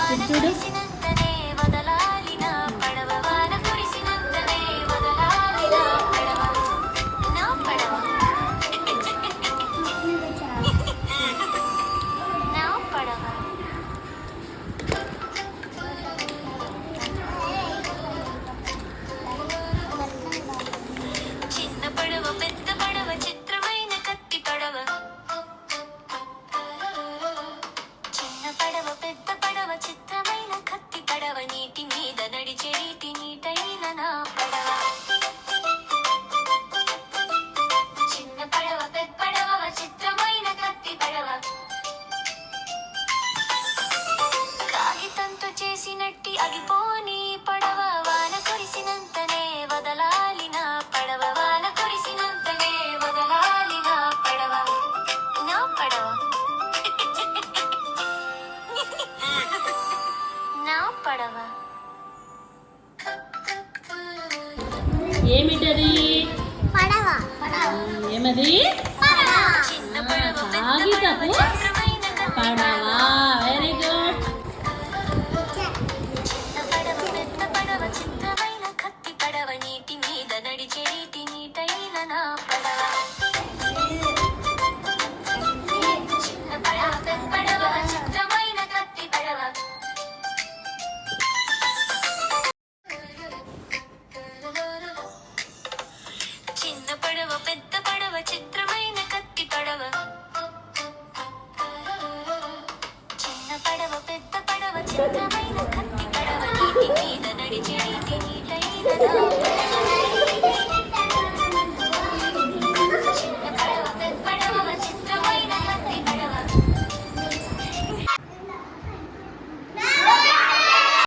చూడు అగిపోని పడవ వాన కురిసినంతనే వదలాలి నా పడవ వాన కురిసినంతనే వదలాలి నా పడవ నా పడవ నా పడవ ఏమిటది ఏమది కాగితపు పడవ వెరీ గుడ్ నీటి మీద నడిచే నీటి నీటైన నా పడవ చిన్న పడవ పెద్ద పడవ చిత్రమైన కత్తి పడవ చిన్న పడవ పెద్ద పడవ చిత్రమైన కత్తి పడవ చిన్న పడవ పెద్ద పడవ చిత్రమైన కత్తి పడవ నీటి మీద నడిచే నీటి నీటైన నా పడవ